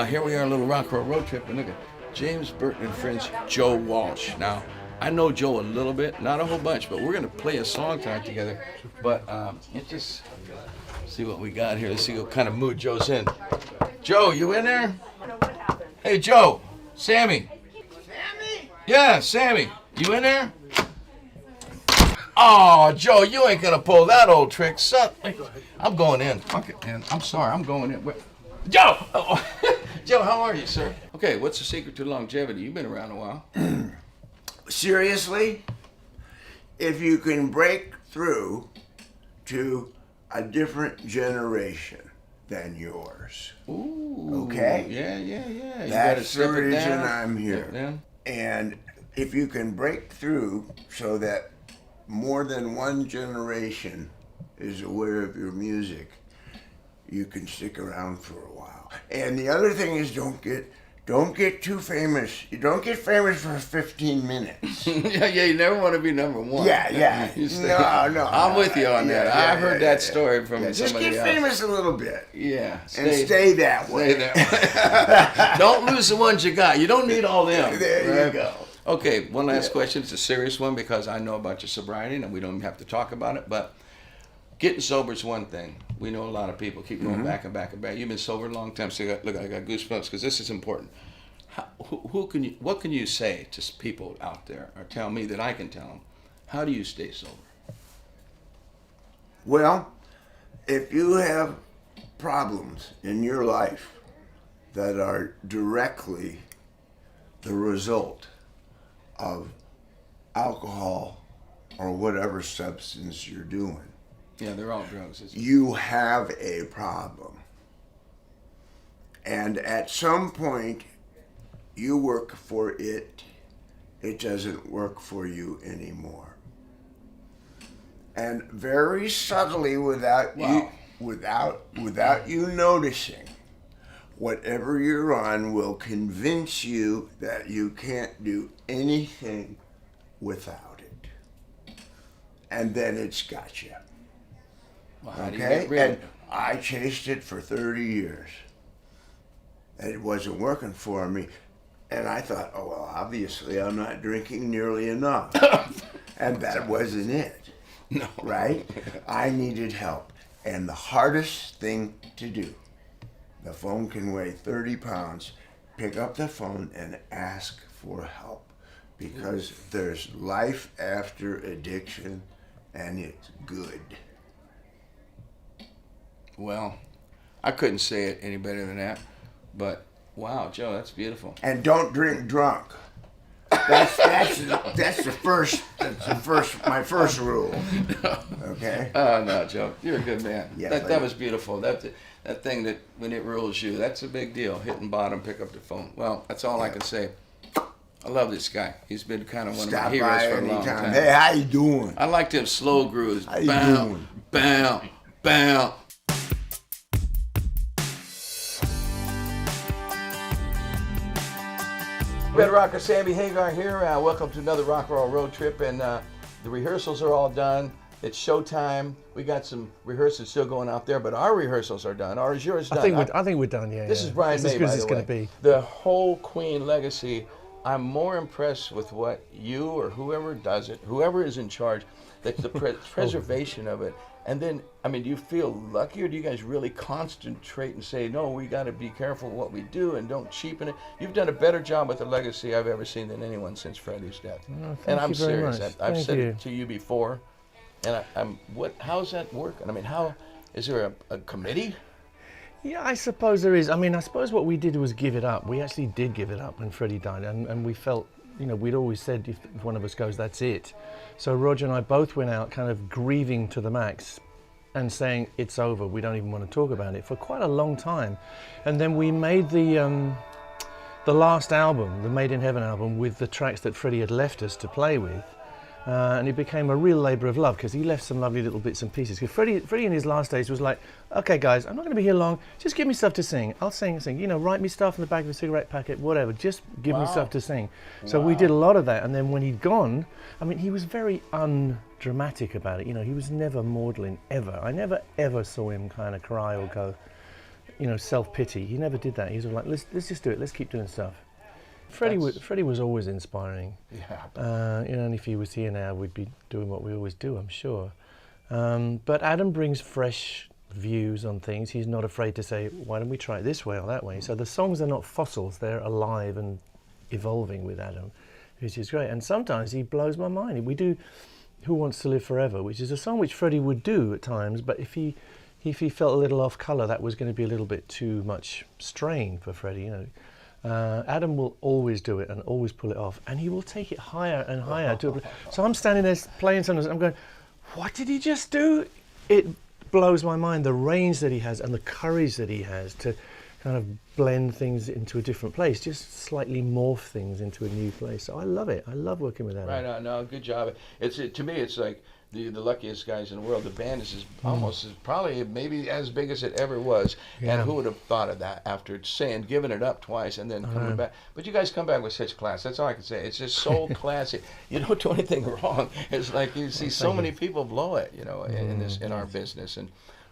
Here we are, a little rock roll road trip, and look at James Burton and friends, Joe Walsh. Now, I know Joe a little bit, not a whole bunch, but we're gonna play a song tonight together. But let's just see what we got here. Let's see what kind of mood Joe's in. Joe, you in there? Hey, Joe, Sammy. Sammy? Yeah, Sammy. You in there? Oh, Joe, you ain't gonna pull that old trick, son. I'm going in. Fuck it, man. I'm sorry. I'm going in. Joe! Oh. Joe, how are you, sir? Okay, what's the secret to longevity? You've been around a while. Seriously, if you can break through to a different generation than yours. Ooh. Okay? Yeah. You That's the gotta reason down. I'm here. Yeah. And if you can break through so that more than one generation is aware of your music, you can stick around for a while. And the other thing is don't get too famous. You don't get famous for 15 minutes. yeah, you never want to be number one. Yeah. No. I'm with you on that. I heard that story from somebody just get else. famous a little bit. Yeah. And stay that way. Stay that way. Don't lose the ones you got. You don't need all them. There you go. Okay, one last question. It's a serious one because I know about your sobriety and we don't even have to talk about it, but getting sober is one thing. We know a lot of people keep going back and back and back. You've been sober a long time, so I got goosebumps because this is important. What can you say to people out there, or tell me that I can tell them? How do you stay sober? Well, if you have problems in your life that are directly the result of alcohol or whatever substance you're doing, yeah, they're all drugs. You have a problem. And at some point, you work for it. It doesn't work for you anymore. And very subtly, without you noticing, whatever you're on will convince you that you can't do anything without it. And then it's got you. Well, how do you Okay? get rid of it? And I chased it for 30 years. And it wasn't working for me. And I thought, oh, well, obviously I'm not drinking nearly enough. And that wasn't it. No. Right? I needed help. And the hardest thing to do, the phone can weigh 30 pounds, pick up the phone and ask for help. Because there's life after addiction, and it's good. Well, I couldn't say it any better than that, but wow, Joe, that's beautiful. And don't drink drunk. That's my first rule. Okay. Oh no, Joe, you're a good man. Yeah, that was beautiful. That thing that when it rules you, that's a big deal. Hitting bottom, pick up the phone. Well, that's all I can say. I love this guy. He's been kind of one of my heroes for a long time. Hey, how you doing? I like them slow grooves. How you Bow, doing? bow, bow. Red Rocker Sammy Hagar here. Welcome to another rock and roll road trip, and the rehearsals are all done. It's showtime. We got some rehearsals still going out there, but our rehearsals are done. Or is yours done? I think we're done. Yeah. This is Brian May, as good by as it's the going way. to be. The whole Queen legacy. I'm more impressed with what you or whoever does it, whoever is in charge, that the preservation of it. And then, I mean, do you feel lucky, or do you guys really concentrate and say, no, we got to be careful what we do and don't cheapen it? You've done a better job with the legacy I've ever seen than anyone since Freddie's death. Oh, and I'm you very serious. much. I've Thank said you. it to you before. And how's that working? I mean, is there a committee? Yeah, I suppose there is. I mean, I suppose what we did was give it up. We actually did give it up when Freddie died, and we felt, we'd always said if one of us goes, that's it. So Roger and I both went out kind of grieving to the max and saying, it's over, we don't even want to talk about it for quite a long time. And then we made the last album, the Made in Heaven album, with the tracks that Freddie had left us to play with. And it became a real labour of love because he left some lovely little bits and pieces. Because Freddie in his last days was like, okay guys, I'm not going to be here long, just give me stuff to sing. I'll sing, write me stuff in the back of a cigarette packet, whatever, just give me stuff to sing. So we did a lot of that, and then when he'd gone, I mean, he was very undramatic about it. He was never maudlin, ever. I never ever saw him kind of cry or go, self-pity. He never did that. He was like, let's just do it. Let's keep doing stuff. Freddie was always inspiring. Yeah. And if he was here now, we'd be doing what we always do, I'm sure. But Adam brings fresh views on things. He's not afraid to say, why don't we try it this way or that way? So the songs are not fossils, they're alive and evolving with Adam, which is great. And sometimes he blows my mind. We do Who Wants to Live Forever, which is a song which Freddie would do at times, but if he felt a little off colour, that was going to be a little bit too much strain for Freddie, Adam will always do it and always pull it off, and he will take it higher and higher. So I'm standing there playing something, I'm going, what did he just do? It blows my mind, the range that he has and the courage that he has to kind of blend things into a different place, just slightly morph things into a new place. So I love it. I love working with Adam. Right, no, good job. To me, it's like the luckiest guys in the world. The band is almost probably maybe as big as it ever was. Yeah. And who would have thought of that after giving it up twice and then coming back? But you guys come back with such class. That's all I can say. It's just so classy. You don't do anything wrong. It's like you see so many people blow it, in our business.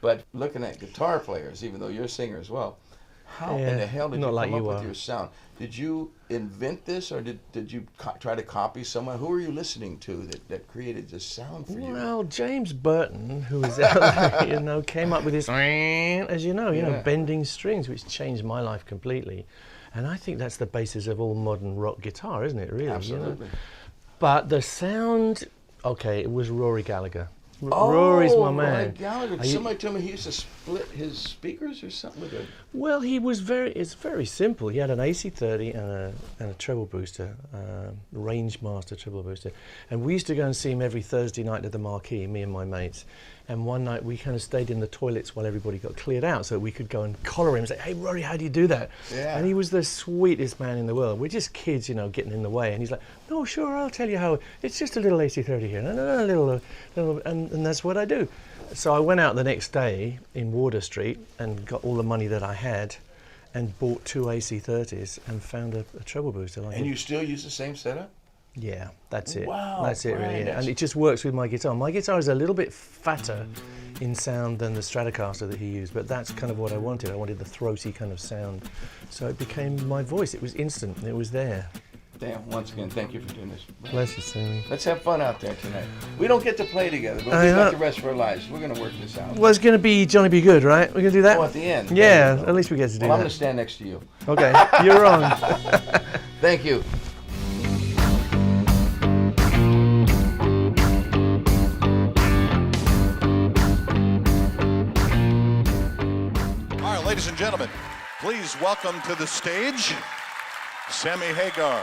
But looking at guitar players, even though you're a singer as well, how in the hell did you come up with your sound? Did you invent this, or did you try to copy someone? Who were you listening to that created this sound for you? Well, James Burton, who was came up with this, as you know, bending strings, which changed my life completely. And I think that's the basis of all modern rock guitar, isn't it, really? Absolutely. But the sound, it was Rory Gallagher. Rory's my man. Rory Gallagher. Somebody told me he used to split his speakers or something with it. Well, it's very simple. He had an AC30 and a treble booster, Range Master treble booster. And we used to go and see him every Thursday night at the Marquee, me and my mates. And one night we kind of stayed in the toilets while everybody got cleared out so we could go and collar him and say, hey, Rory, how do you do that? Yeah. And he was the sweetest man in the world. We're just kids, getting in the way. And he's like, no, sure, I'll tell you how. It's just a little AC30 here. No, a little, and that's what I do. So I went out the next day in Wardour Street and got all the money that I had and bought 2 AC30s and found a treble booster. And you still use the same setup? Yeah, that's it. Wow, that's it, really. nice. And it just works with my guitar. My guitar is a little bit fatter in sound than the Stratocaster that he used, but that's kind of what I wanted. I wanted the throaty kind of sound. So it became my voice. It was instant. It was there. Dan, once again, thank you for doing this. Pleasure, Sammy. Let's have fun out there tonight. We don't get to play together, but we've got the rest of our lives. We're going to work this out. Well, it's going to be Johnny Be Good, right? We're going to do that? Oh, at the end. Yeah, at least we get to do that. I'm going to stand next to you. Okay, you're on. Thank you. All right, ladies and gentlemen, please welcome to the stage Sammy Hagar.